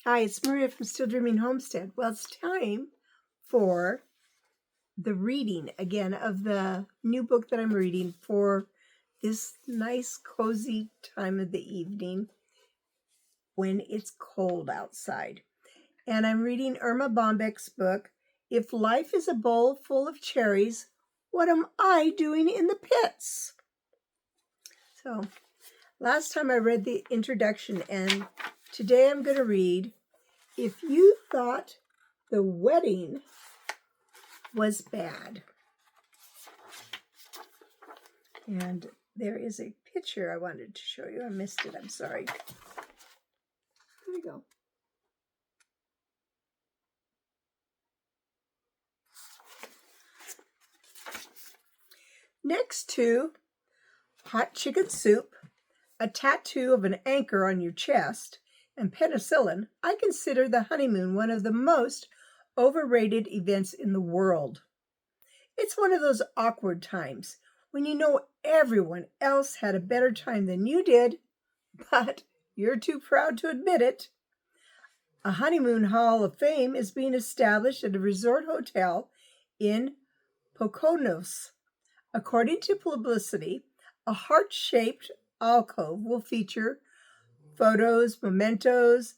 Hi, it's Maria from Still Dreaming Homestead. Well, it's time for the reading again of the new book that I'm reading for this nice, cozy time of the evening when it's cold outside. And I'm reading Irma Bombeck's book, If Life is a Bowl Full of Cherries, What Am I Doing in the Pits? So, last time I read the introduction, and today I'm going to read If You Thought the Wedding Was Bad. And there is a picture I wanted to show you. I missed it. I'm sorry. There we go. Next to hot chicken soup, a tattoo of an anchor on your chest, and penicillin, I consider the honeymoon one of the most overrated events in the world. It's one of those awkward times when you know everyone else had a better time than you did, but you're too proud to admit it. A honeymoon hall of fame is being established at a resort hotel in Poconos. According to publicity, a heart-shaped alcove will feature photos, mementos,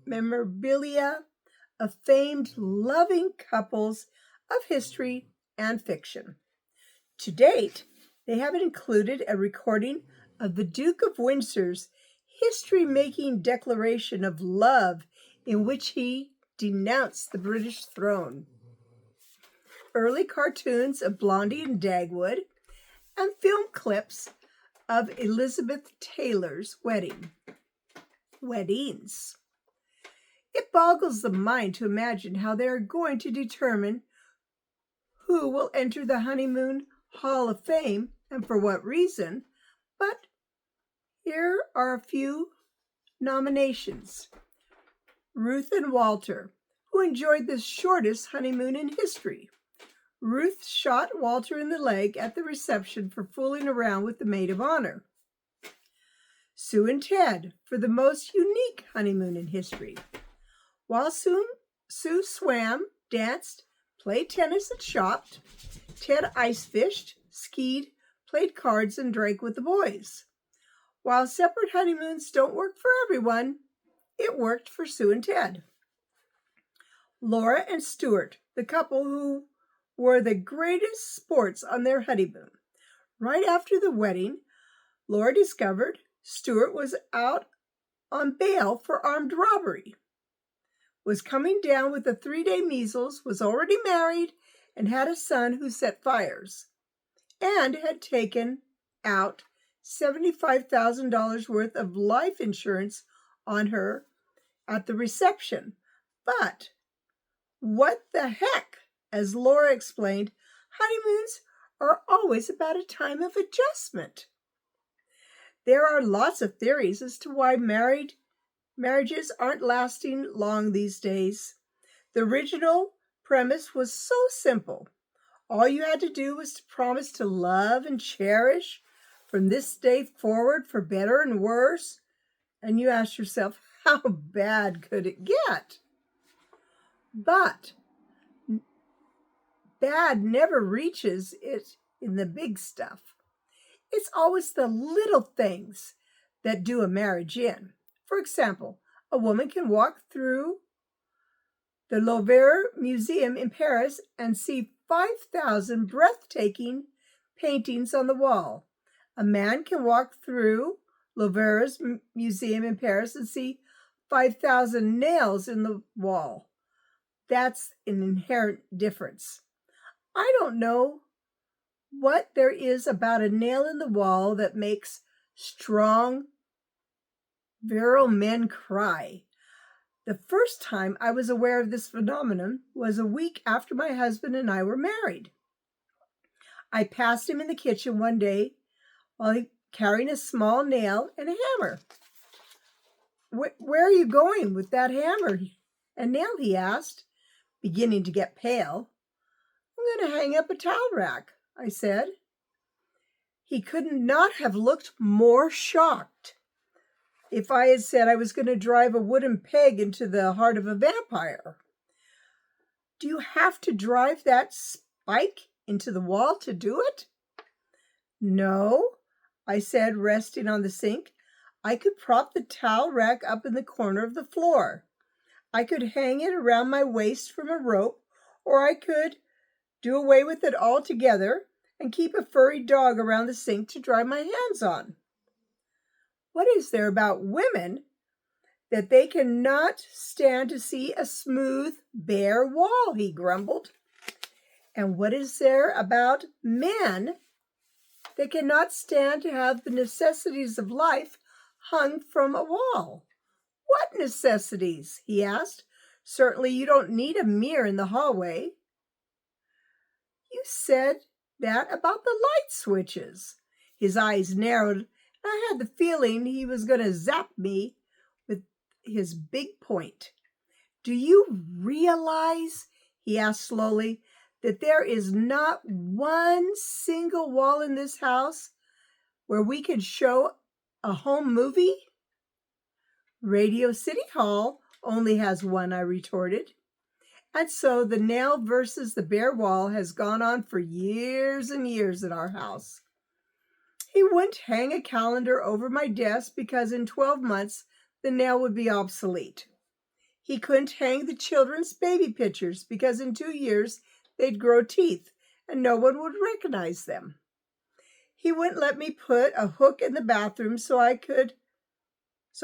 memorabilia of famed loving couples of history and fiction. To date, they haven't included a recording of the Duke of Windsor's history-making declaration of love in which he denounced the British throne. Early cartoons of Blondie and Dagwood, and film clips of Elizabeth Taylor's weddings. It boggles the mind to imagine how they are going to determine who will enter the honeymoon Hall of Fame and for what reason, but here are a few nominations. Ruth and Walter, who enjoyed the shortest honeymoon in history. Ruth shot Walter in the leg at the reception for fooling around with the maid of honor. Sue and Ted, for the most unique honeymoon in history. While Sue swam, danced, played tennis, and shopped, Ted ice fished, skied, played cards, and drank with the boys. While separate honeymoons don't work for everyone, it worked for Sue and Ted. Laura and Stuart, the couple who were the greatest sports on their honeymoon. Right after the wedding, Laura discovered Stuart was out on bail for armed robbery, was coming down with the 3-day measles, was already married, and had a son who set fires, and had taken out $75,000 worth of life insurance on her at the reception. But what the heck? As Laura explained, honeymoons are always about a time of adjustment. There are lots of theories as to why marriages aren't lasting long these days. The original premise was so simple. All you had to do was to promise to love and cherish from this day forward for better and worse. And you ask yourself, how bad could it get? But bad never reaches it in the big stuff. It's always the little things that do a marriage in. For example, a woman can walk through the Louvre Museum in Paris and see 5,000 breathtaking paintings on the wall. A man can walk through Louvre's Museum in Paris and see 5,000 nails in the wall. That's an inherent difference. I don't know what there is about a nail in the wall that makes strong, virile men cry. The first time I was aware of this phenomenon was a week after my husband and I were married. I passed him in the kitchen one day while carrying a small nail and a hammer. Where are you going with that hammer and nail? He asked, beginning to get pale. I'm going to hang up a towel rack, I said. He could not have looked more shocked. if I had said I was going to drive a wooden peg into the heart of a vampire. Do you have to drive that spike into the wall to do it? No, I said, resting on the sink. I could prop the towel rack up in the corner of the floor. I could hang it around my waist from a rope, or I could do away with it altogether and keep a furry dog around the sink to dry my hands on. What is there about women that they cannot stand to see a smooth, bare wall? He grumbled. And what is there about men that cannot stand to have the necessities of life hung from a wall? What necessities? He asked. Certainly you don't need a mirror in the hallway. You said that about the light switches. His eyes narrowed, and I had the feeling he was going to zap me with his big point. Do you realize, he asked slowly, that there is not one single wall in this house where we could show a home movie? Radio City Hall only has one, I retorted. And so the nail versus the bare wall has gone on for years and years at our house. He wouldn't hang a calendar over my desk because in 12 months the nail would be obsolete. He couldn't hang the children's baby pictures because in 2 years they'd grow teeth and no one would recognize them. He wouldn't let me put a hook in the bathroom so I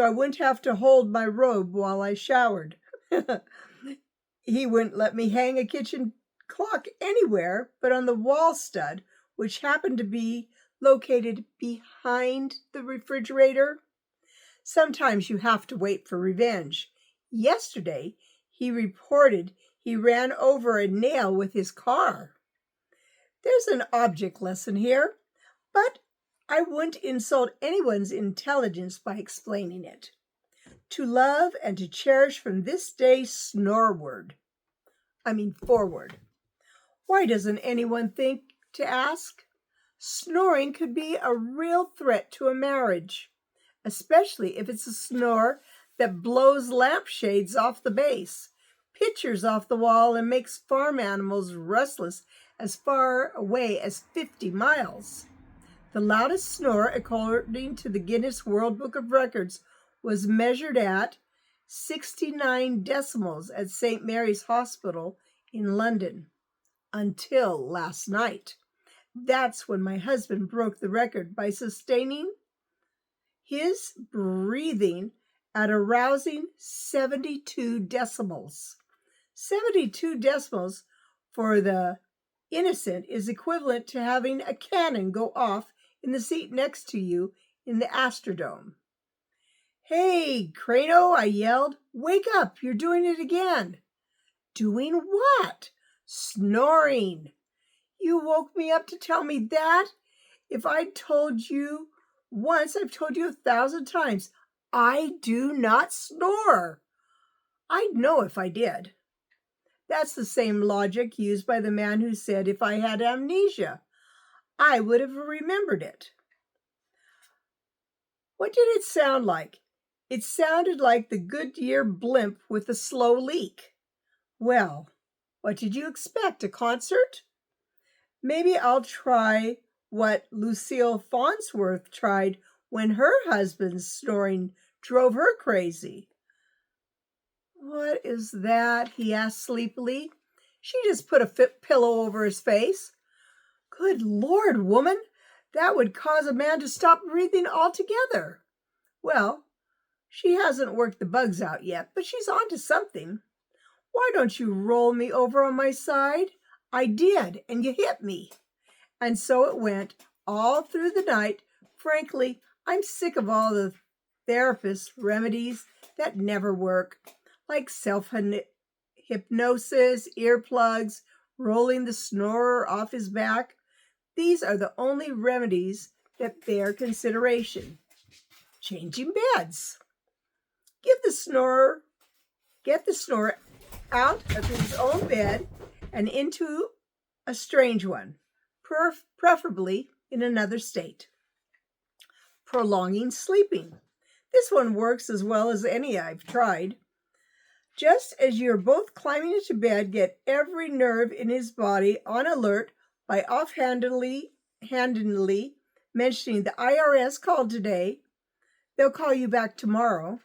wouldn't have to hold my robe while I showered. He wouldn't let me hang a kitchen clock anywhere but on the wall stud, which happened to be located behind the refrigerator. Sometimes you have to wait for revenge. Yesterday, he reported he ran over a nail with his car. There's an object lesson here, but I wouldn't insult anyone's intelligence by explaining it. To love and to cherish from this day forward. Why doesn't anyone think to ask? Snoring could be a real threat to a marriage, especially if it's a snore that blows lampshades off the base, pictures off the wall, and makes farm animals restless as far away as 50 miles. The loudest snore, according to the Guinness World Book of Records, was measured at 69 decibels at St. Mary's Hospital in London until last night. That's when my husband broke the record by sustaining his breathing at a rousing 72 decibels. 72 decibels for the innocent is equivalent to having a cannon go off in the seat next to you in the Astrodome. Hey, Crano, I yelled. Wake up, you're doing it again. Doing what? Snoring. You woke me up to tell me that? If I'd told you once, I've told you 1,000 times. I do not snore. I'd know if I did. That's the same logic used by the man who said if I had amnesia, I would have remembered it. What did it sound like? It sounded like the Goodyear blimp with a slow leak. Well, what did you expect, a concert? Maybe I'll try what Lucille Farnsworth tried when her husband's snoring drove her crazy. What is that? He asked sleepily. She just put a pillow over his face. Good Lord, woman, that would cause a man to stop breathing altogether. Well, she hasn't worked the bugs out yet, but she's on to something. Why don't you roll me over on my side? I did, and you hit me. And so it went all through the night. Frankly, I'm sick of all the therapist remedies that never work, like self-hypnosis, earplugs, rolling the snorer off his back. These are the only remedies that bear consideration. Changing beds. Get the snorer out of his own bed and into a strange one, preferably in another state. Prolonging sleeping. This one works as well as any I've tried. Just as you're both climbing into bed, get every nerve in his body on alert by offhandedly mentioning the IRS called today. They'll call you back tomorrow.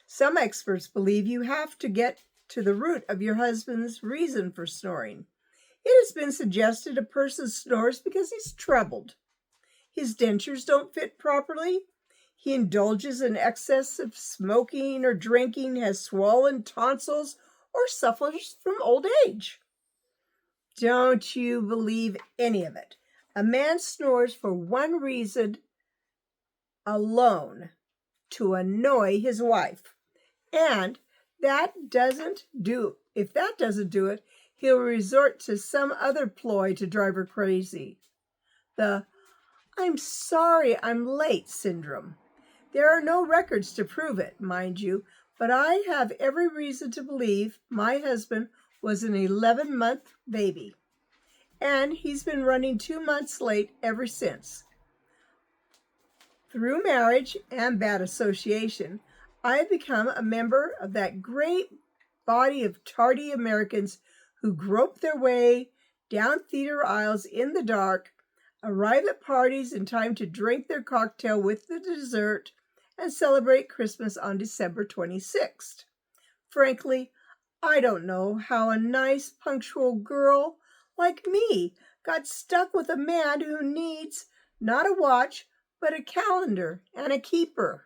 Some experts believe you have to get to the root of your husband's reason for snoring. It has been suggested a person snores because he's troubled. His dentures don't fit properly. He indulges in excessive smoking or drinking, has swollen tonsils, or suffers from old age. Don't you believe any of it. A man snores for one reason alone, to annoy his wife. And if that doesn't do it, he'll resort to some other ploy to drive her crazy. The "I'm sorry I'm late" syndrome. There are no records to prove it, mind you, but I have every reason to believe my husband was an 11-month baby, and he's been running 2 months late ever since. Through marriage and bad association, I have become a member of that great body of tardy Americans who grope their way down theater aisles in the dark, arrive at parties in time to drink their cocktail with the dessert, and celebrate Christmas on December 26th. Frankly, I don't know how a nice, punctual girl like me got stuck with a man who needs not a watch, but a calendar and a keeper.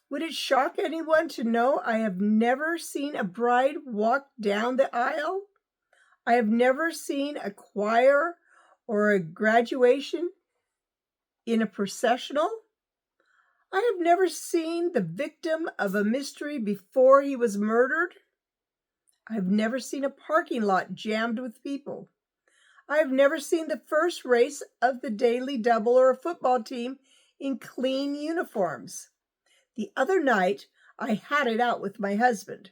Would it shock anyone to know I have never seen a bride walk down the aisle? I have never seen a choir or a graduation in a processional. I have never seen the victim of a mystery before he was murdered. I have never seen a parking lot jammed with people. I have never seen the first race of the Daily Double or a football team in clean uniforms. The other night, I had it out with my husband.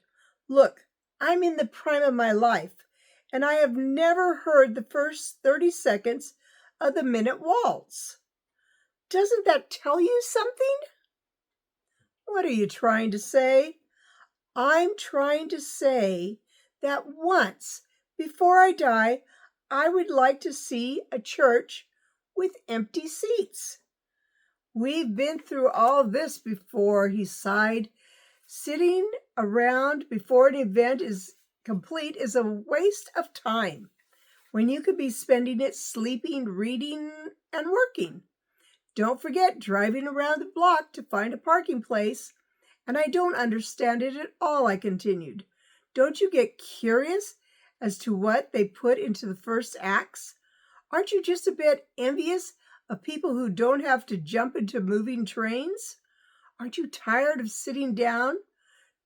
Look, I'm in the prime of my life, and I have never heard the first 30 seconds of the minute waltz. Doesn't that tell you something? What are you trying to say? I'm trying to say that once, before I die, I would like to see a church with empty seats. We've been through all this before, he sighed. Sitting around before an event is complete is a waste of time when you could be spending it sleeping, reading, and working. Don't forget driving around the block to find a parking place. And I don't understand it at all, I continued. Don't you get curious as to what they put into the first acts? Aren't you just a bit envious of people who don't have to jump into moving trains? Aren't you tired of sitting down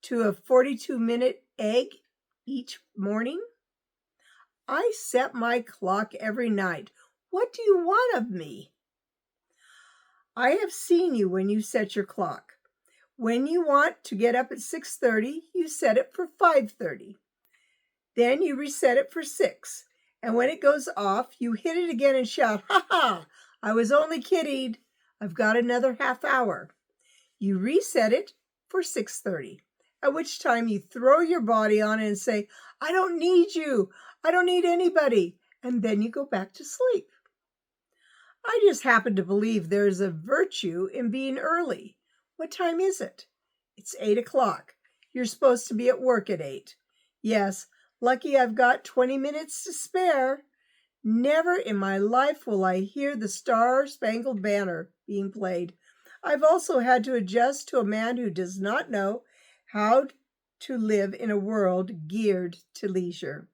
to a 42-minute egg each morning? I set my clock every night. What do you want of me? I have seen you when you set your clock. When you want to get up at 6:30, you set it for 5:30. Then you reset it for 6. And when it goes off, you hit it again and shout, "Ha ha! I was only kidding. I've got another half hour." You reset it for 6:30, at which time you throw your body on it and say, "I don't need you. I don't need anybody." And then you go back to sleep. I just happen to believe there's a virtue in being early. What time is it? It's 8 o'clock. You're supposed to be at work at 8. Yes, lucky I've got 20 minutes to spare. Never in my life will I hear the Star-Spangled Banner being played. I've also had to adjust to a man who does not know how to live in a world geared to leisure.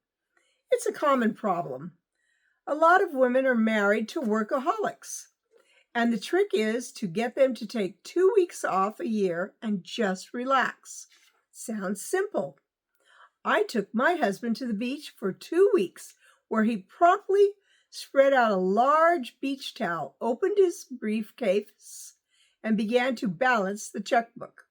It's a common problem. A lot of women are married to workaholics, and the trick is to get them to take 2 weeks off a year and just relax. Sounds simple. I took my husband to the beach for 2 weeks, where he promptly spread out a large beach towel, opened his briefcase, and began to balance the checkbook.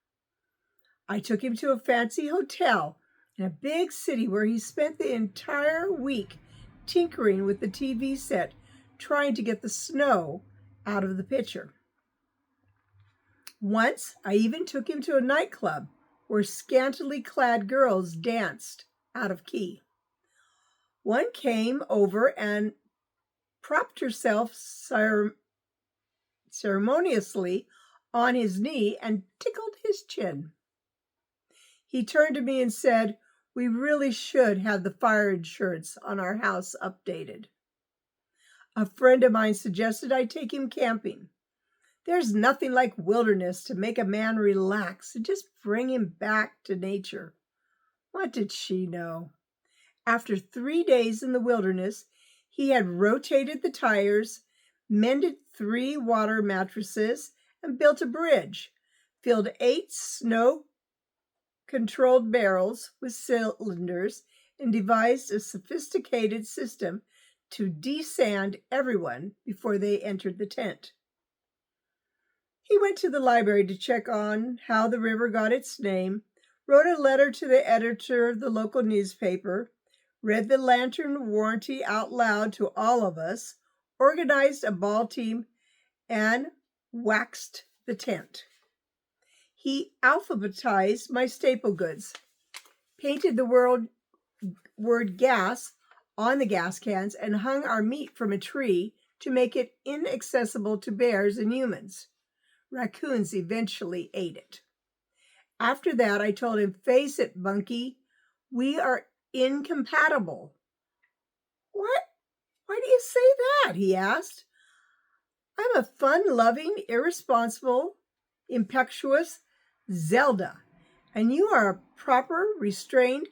I took him to a fancy hotel in a big city where he spent the entire week tinkering with the TV set, trying to get the snow out of the picture. Once I even took him to a nightclub where scantily clad girls danced out of key. One came over and propped herself ceremoniously on his knee and tickled his chin. He turned to me and said, "We really should have the fire insurance on our house updated." A friend of mine suggested I take him camping. There's nothing like wilderness to make a man relax and just bring him back to nature. What did she know? After 3 days in the wilderness, he had rotated the tires, mended 3 water mattresses, and built a bridge, filled 8 snow-controlled barrels with cylinders, and devised a sophisticated system to desand everyone before they entered the tent. He went to the library to check on how the river got its name, wrote a letter to the editor of the local newspaper, read the lantern warranty out loud to all of us, organized a ball team, and waxed the tent. He alphabetized my staple goods, painted the word gas on the gas cans, and hung our meat from a tree to make it inaccessible to bears and humans. Raccoons eventually ate it. After that, I told him, "Face it, Bunky, we are incompatible." "What? Why do you say that?" he asked. "I'm a fun-loving, irresponsible, impetuous Zelda, and you are a proper, restrained,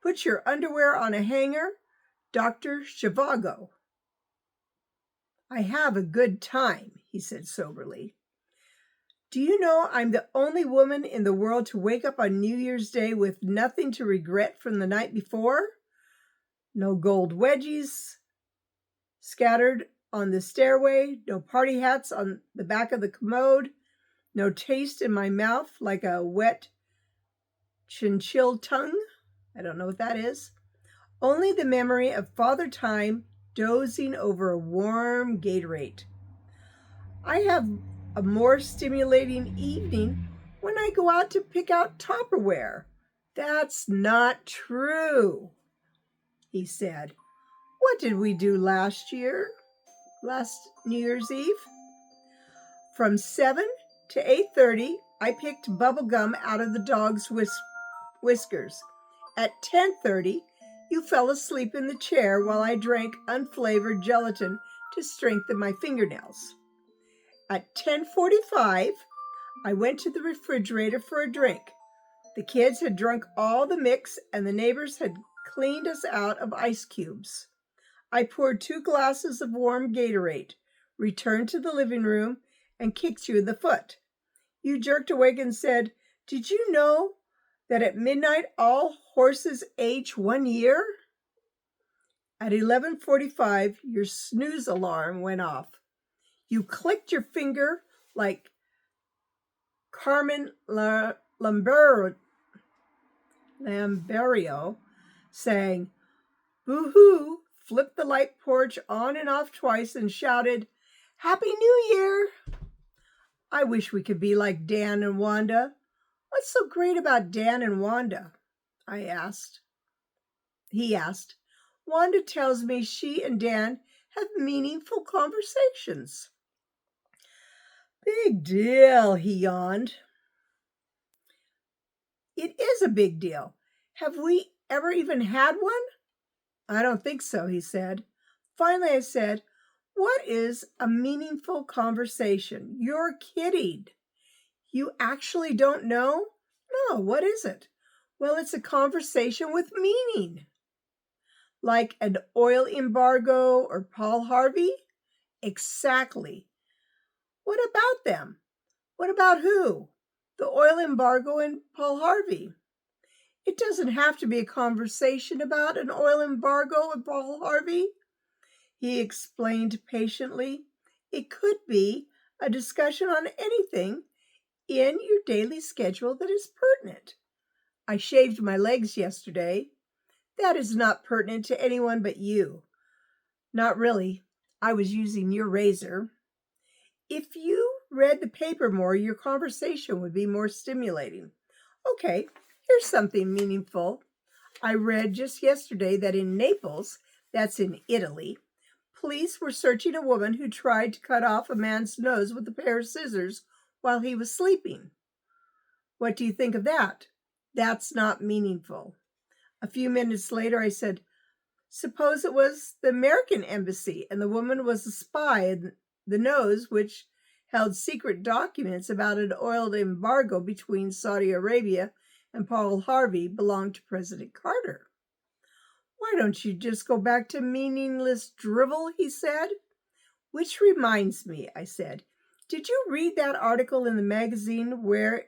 put your underwear on a hanger, Dr. Zhivago." "I have a good time," he said soberly. "Do you know I'm the only woman in the world to wake up on New Year's Day with nothing to regret from the night before? No gold wedgies scattered on the stairway, no party hats on the back of the commode, no taste in my mouth like a wet chinchilla tongue." I don't know what that is. "Only the memory of Father Time dozing over a warm Gatorade. I have a more stimulating evening when I go out to pick out Tupperware." "That's not true," he said. "What did we do last New Year's Eve? From 7 to 8:30, I picked bubble gum out of the dog's whiskers. At 10:30, you fell asleep in the chair while I drank unflavored gelatin to strengthen my fingernails. At 10:45, I went to the refrigerator for a drink. The kids had drunk all the mix and the neighbors had cleaned us out of ice cubes. I poured 2 glasses of warm Gatorade, returned to the living room, and kicked you in the foot. You jerked awake and said, 'Did you know that at midnight all horses age 1 year?' At 11:45, your snooze alarm went off. You clicked your finger like Carmen Lamberio, saying, 'Boo-hoo,' flipped the light porch on and off twice, and shouted, 'Happy New Year!' I wish we could be like Dan and Wanda." "What's so great about Dan and Wanda?" He asked. "Wanda tells me she and Dan have meaningful conversations." "Big deal," he yawned. "It is a big deal. Have we ever even had one?" "I don't think so," he said. Finally, I said, "What is a meaningful conversation?" "You're kidding. You actually don't know?" "No, what is it?" "Well, it's a conversation with meaning." "Like an oil embargo or Paul Harvey?" "Exactly." "What about them?" "What about who?" "The oil embargo and Paul Harvey." "It doesn't have to be a conversation about an oil embargo and Paul Harvey," he explained patiently. "It could be a discussion on anything in your daily schedule that is pertinent. I shaved my legs yesterday. That is not pertinent to anyone but you." "Not really. I was using your razor." "If you read the paper more, your conversation would be more stimulating. Okay, here's something meaningful. I read just yesterday that in Naples, that's in Italy, police were searching a woman who tried to cut off a man's nose with a pair of scissors while he was sleeping. What do you think of that? That's not meaningful. A few minutes later, I said, suppose it was the American embassy and the woman was a spy, and the nose, which held secret documents about an oil embargo between Saudi Arabia and Paul Harvey, belonged to President Carter. Why don't you just go back to meaningless drivel, he said. Which reminds me, I said, did you read that article in the magazine where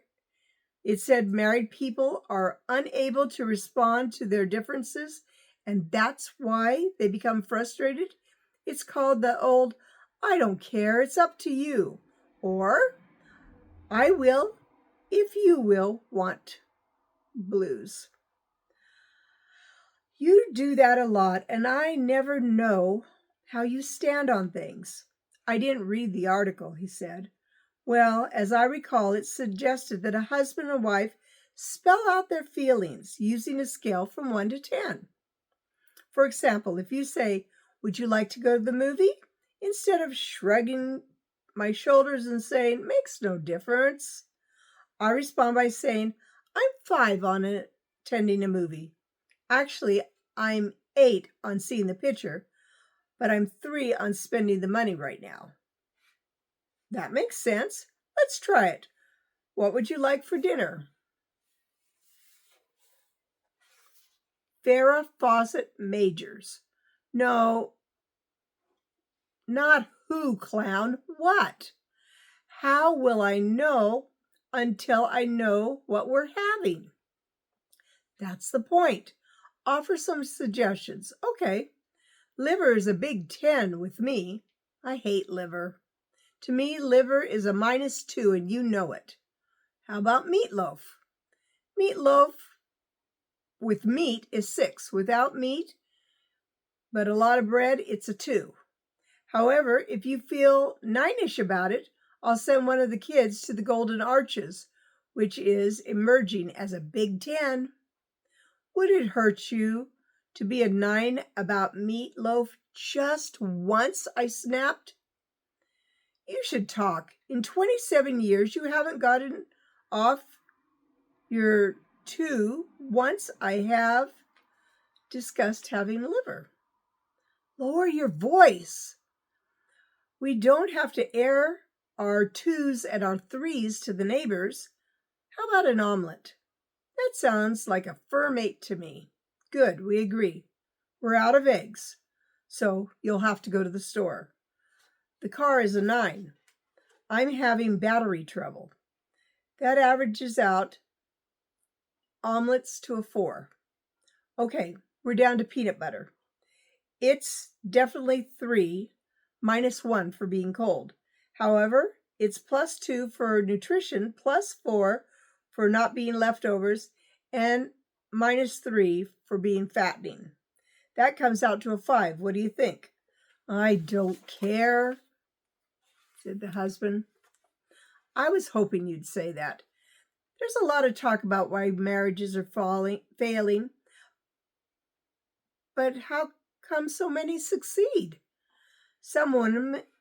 it said married people are unable to respond to their differences, and that's why they become frustrated? It's called the old, I don't care, it's up to you, or I will if you will want blues. You do that a lot, and I never know how you stand on things. I didn't read the article, he said. Well, as I recall, it suggested that a husband and wife spell out their feelings using a scale from 1 to 10. For example, if you say, would you like to go to the movie? Instead of shrugging my shoulders and saying, makes no difference, I respond by saying, I'm 5 on attending a movie. Actually, I'm 8 on seeing the picture, but I'm 3 on spending the money right now. That makes sense. Let's try it. What would you like for dinner? Farrah Fawcett Majors. No, not who, clown. What? How will I know until I know what we're having? That's the point. Offer some suggestions. Okay. Liver is a big 10 with me. I hate liver. To me, liver is a -2, and you know it. How about meatloaf? Meatloaf with meat is 6. Without meat, but a lot of bread, it's a 2. However, if you feel 9-ish about it, I'll send one of the kids to the Golden Arches, which is emerging as a big 10. Would it hurt you to be a 9 about meatloaf just once? I snapped. You should talk. In 27 years, you haven't gotten off your 2 once I have discussed having liver. Lower your voice. We don't have to air our 2s and our 3s to the neighbors. How about an omelet? That sounds like a firm 8 to me. Good, we agree. We're out of eggs, so you'll have to go to the store. The car is a 9. I'm having battery trouble. That averages out omelets to a 4. Okay, we're down to peanut butter. It's definitely 3, -1 for being cold. However, it's +2 for nutrition, +4 for not being leftovers, and -3 for being fattening. That comes out to a 5. What do you think? I don't care, said the husband. I was hoping you'd say that. There's a lot of talk about why marriages are failing, but how come so many succeed? Some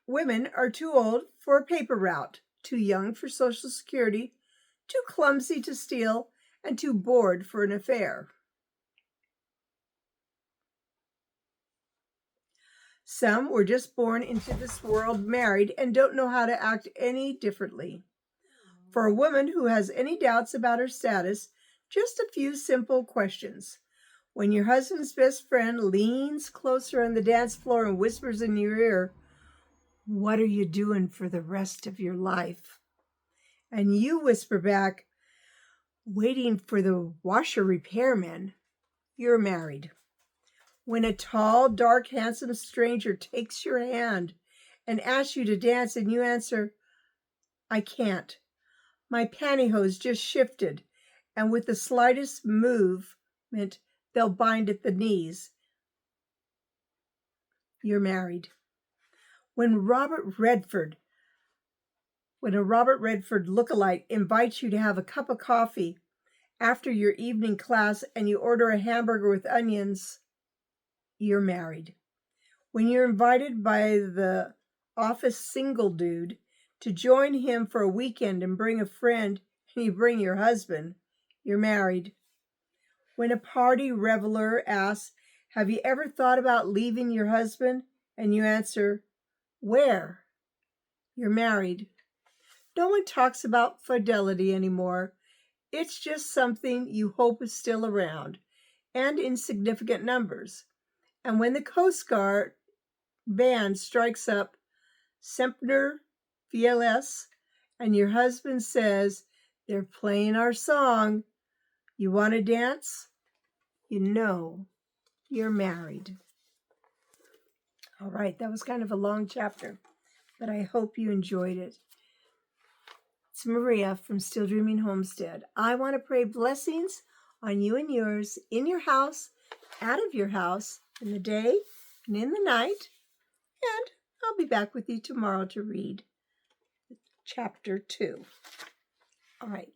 women are too old for a paper route, too young for Social Security, too clumsy to steal, and too bored for an affair. Some were just born into this world married and don't know how to act any differently. For a woman who has any doubts about her status, just a few simple questions. When your husband's best friend leans closer on the dance floor and whispers in your ear, "What are you doing for the rest of your life?" and you whisper back, "Waiting for the washer repairman," you're married. When a tall, dark, handsome stranger takes your hand and asks you to dance and you answer, "I can't. My pantyhose just shifted," and with the slightest movement, they'll bind at the knees, you're married. When Robert Redford When a Robert Redford lookalike invites you to have a cup of coffee after your evening class and you order a hamburger with onions, you're married. When you're invited by the office single dude to join him for a weekend and bring a friend and you bring your husband, you're married. When a party reveler asks, "Have you ever thought about leaving your husband?" and you answer, "Where?" you're married. No one talks about fidelity anymore. It's just something you hope is still around and in significant numbers. And when the Coast Guard band strikes up Semper Fidelis and your husband says, "They're playing our song. You want to dance?" you know you're married. All right, that was kind of a long chapter, but I hope you enjoyed it. It's Maria from Still Dreaming Homestead. I want to pray blessings on you and yours, in your house, out of your house, in the day and in the night. And I'll be back with you tomorrow to read chapter 2. All right.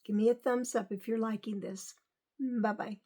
Give me a thumbs up if you're liking this. Bye-bye.